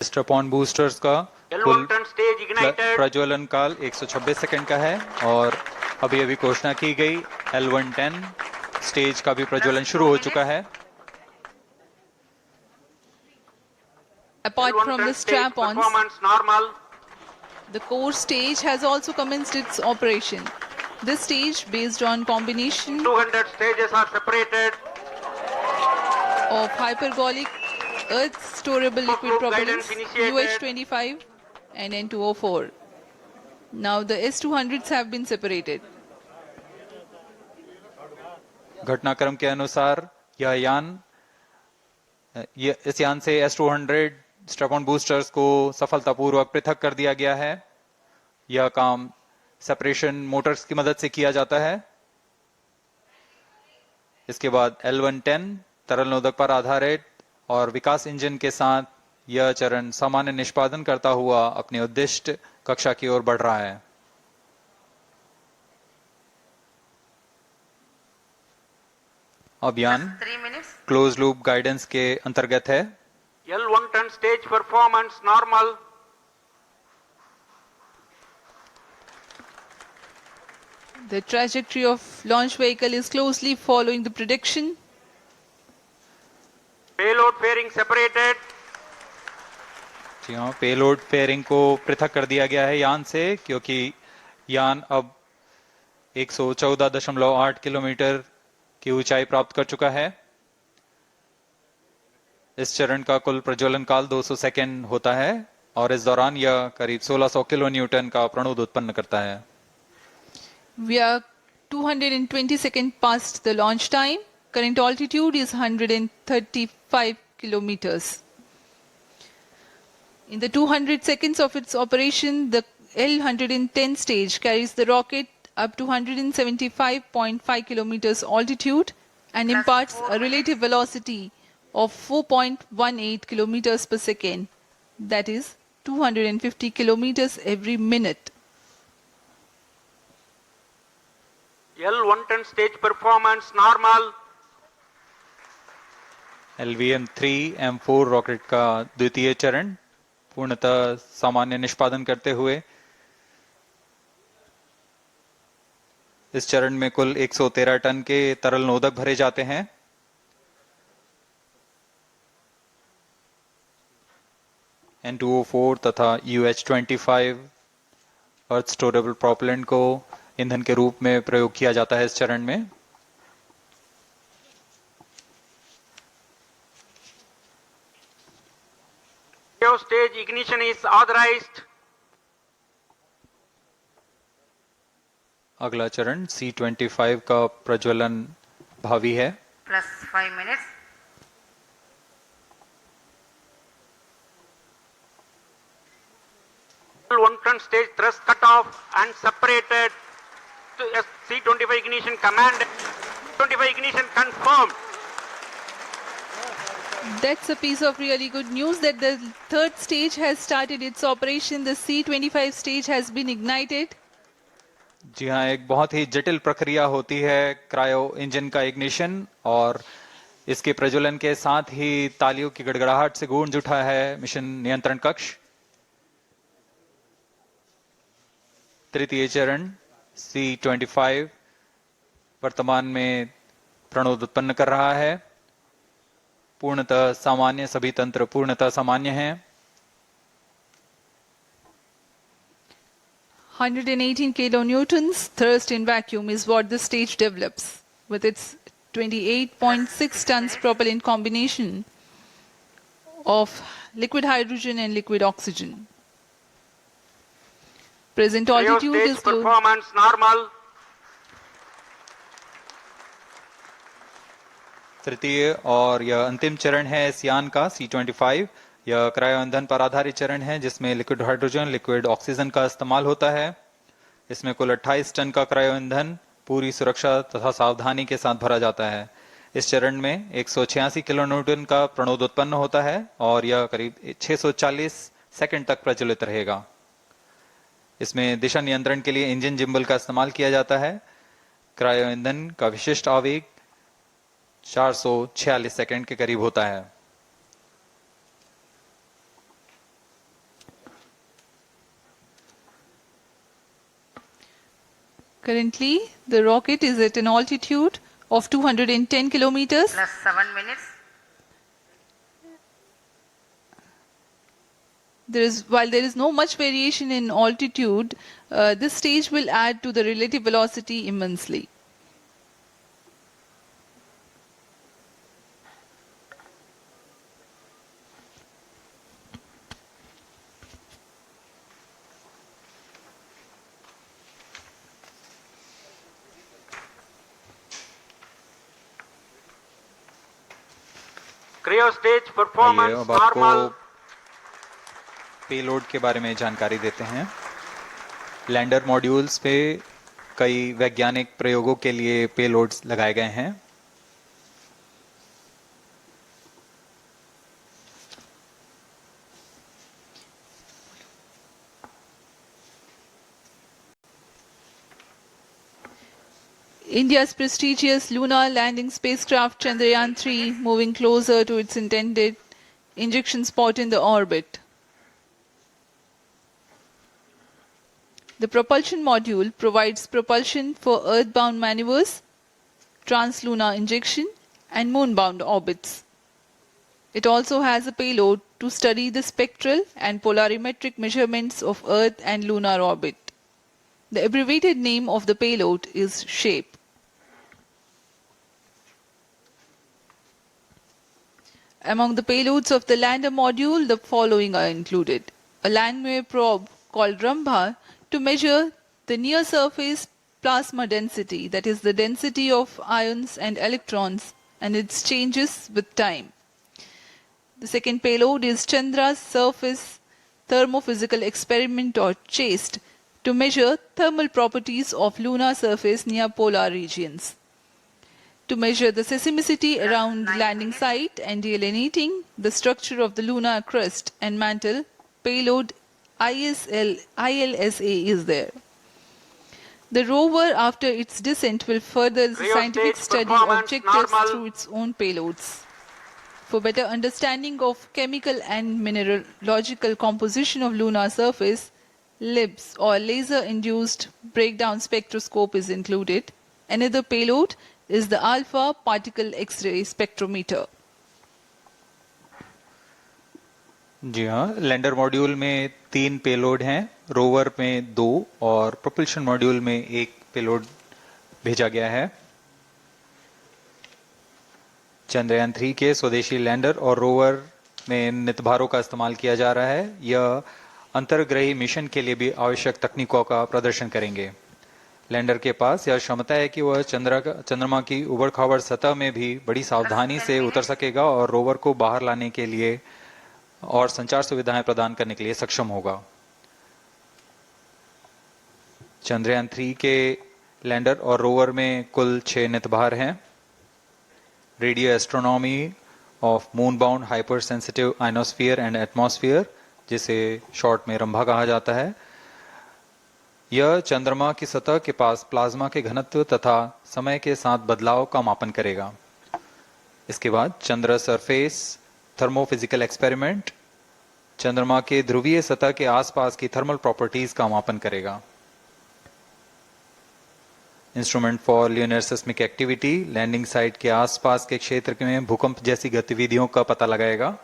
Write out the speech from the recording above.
Strap-on boosters का कुल प्रज्वलन काल 126 सेकंड का है और अभी अभी घोषणा की गई L110 स्टेज का भी प्रज्वलन शुरू हो चुका है। Apart from the strap-ons, the core stage has also commenced its operation. This stage, based on combination 200 stages are separated of hypergolic earth storable liquid propellants UH-25 and N2O4. Now the S200s have been separated. घटनाक्रम के अनुसार इस यान से S200 strap-on boosters को सफलतापूर्वक पृथक कर दिया गया है। यह काम सेपरेशन मोटर्स की मदद से किया जाता है। इसके बाद L110 तरल नोदक पर आधारित और विकास इंजन के साथ यह चरण सामान्य निष्पादन करता हुआ अपनी उद्दिष्ट कक्षा की ओर बढ़ रहा है। अभियान क्लोज लूप गाइडेंस के अंतर्गत है। L110 stage performance normal. The trajectory of launch vehicle is closely following the prediction. Payload fairing separated. जी हाँ, पेलोड फेयरिंग को पृथक कर दिया गया है यान से, क्योंकि यान अब 114.8 किलोमीटर की ऊंचाई प्राप्त कर चुका है। इस चरण का कुल प्रज्वलन काल 200 सेकेंड होता है और इस दौरान यह करीब 1600 किलो न्यूटन का प्रणोद उत्पन्न करता है। We are 220 seconds past the launch time. Current altitude is 135 kilometers. In the 200 seconds of its operation, the L110 stage carries the rocket up to 175.5 kilometers altitude and imparts a relative velocity of 4.18 kilometers per second. That is 250 kilometers every minute. L110 stage performance normal. LVM-3M4 rocket का द्वितीय चरण पूर्णतः सामान्य निष्पादन करते हुए इस चरण में कुल 113 टन के तरल नोदक भरे जाते हैं। N2O4 तथा UH-25 अर्थ स्टोरेबल प्रोपेलेंट को ईंधन के रूप में प्रयोग किया जाता है इस चरण में। Stage ignition is authorized. अगला चरण C25 का प्रज्वलन भावी है। +5 minutes. L110 stage thrust cut off and separated to C25 ignition command. 25 ignition confirmed. That's a piece of really good news that the third stage has started its operation. The C25 stage has been ignited. जी हाँ, एक बहुत ही जटिल प्रक्रिया होती है cryo engine का ignition और इसके प्रज्वलन के साथ ही तालियों की गड़गड़ाहट से गूंज उठा है मिशन नियंत्रण कक्ष। तृतीय चरण C25 वर्तमान में प्रणोद उत्पन्न कर रहा है। पूर्णतः सामान्य, सभी तंत्र पूर्णतः सामान्य हैं। 118 kilonewtons thrust in vacuum is what the stage develops with its 28.6 tons propellant combination of liquid hydrogen and liquid oxygen. Present altitude is close. Performance normal. तृतीय और यह अंतिम चरण है इस यान का C25। यह क्रायो ईंधन पर आधारित चरण है जिसमें लिक्विड हाइड्रोजन, लिक्विड ऑक्सीजन का इस्तेमाल होता है। इसमें कुल 28 टन का क्रायो ईंधन पूरी सुरक्षा तथा सावधानी के साथ भरा जाता है। इस चरण में 186 किलो न्यूटन का प्रणोद उत्पन्न होता है और यह करीब 640 सेकंड तक प्रज्वलित रहेगा। इसमें दिशा नियंत्रण के लिए इंजन जिम्बल का इस्तेमाल किया जाता है। क्रायो ईंधन का विशिष्ट आवेग 446 सेकंड के करीब होता है। Currently, the rocket is at an altitude of 210 kilometers. Plus 7 minutes. While there is no much variation in altitude, this stage will add to the relative velocity immensely. Cryo stage आइए performance अब आपको normal. Payload के बारे में जानकारी देते हैं। Lander modules पे कई वैज्ञानिक प्रयोगों के लिए पेलोड्स लगाए गए हैं। India's prestigious lunar landing spacecraft Chandrayaan-3 moving closer to its intended injection spot in the orbit. The propulsion module provides propulsion for earthbound maneuvers, translunar injection, and moonbound orbits. It also has a payload to study the spectral and polarimetric measurements of Earth and lunar orbit. The abbreviated name of the payload is SHAPE. Among the payloads of the lander module, the following are included. A Langmuir probe called Rambha to measure the near-surface plasma density, that is the density of ions and electrons, and its changes with time. The second payload is Chandra's Surface Thermophysical Experiment, or CHASTE, to measure thermal properties of lunar surface near polar regions. To measure the seismicity around landing site and delineating the structure of the lunar crust and mantle, payload ILSA is there. The rover, after its descent, will further the Cryo scientific stage study performance objectives normal. through its own payloads. For better understanding of chemical and mineralogical composition of lunar surface, LIBS, or laser-induced breakdown spectroscope, is included. Another payload is the alpha particle X-ray spectrometer. जी हाँ, lander module में 3 payload हैं, rover में 2 और propulsion module में 1 payload भेजा गया है। चंद्रयान 3 के स्वदेशी लैंडर और रोवर में नितभारों का इस्तेमाल किया जा रहा है। यह अंतर्ग्रही मिशन के लिए भी आवश्यक तकनीकों का प्रदर्शन करेंगे। लैंडर के पास यह क्षमता है कि वह चंद्रमा की उबड़-खाबड़ सतह में भी बड़ी सावधानी से उतर सकेगा और रोवर को बाहर लाने के लिए और संचार सुविधाएं प्रदान करने के लिए सक्षम होगा। चंद्रयान 3 के लैंडर और रोवर में कुल 6 नितभार हैं। Radio astronomy of moon bound hyper sensitive ionosphere and atmosphere, जिसे शॉर्ट में रंभा कहा जाता है, यह चंद्रमा की सतह के पास प्लाज्मा के घनत्व तथा समय के साथ बदलाव का मापन करेगा। इसके बाद चंद्र सरफेस थर्मोफिजिकल एक्सपेरिमेंट चंद्रमा के ध्रुवीय सतह के आसपास की थर्मल प्रॉपर्टीज का मापन करेगा। Instrument for lunar seismic activity landing site के आसपास के क्षेत्र में भूकंप जैसी गतिविधियों का पता लगाएगा।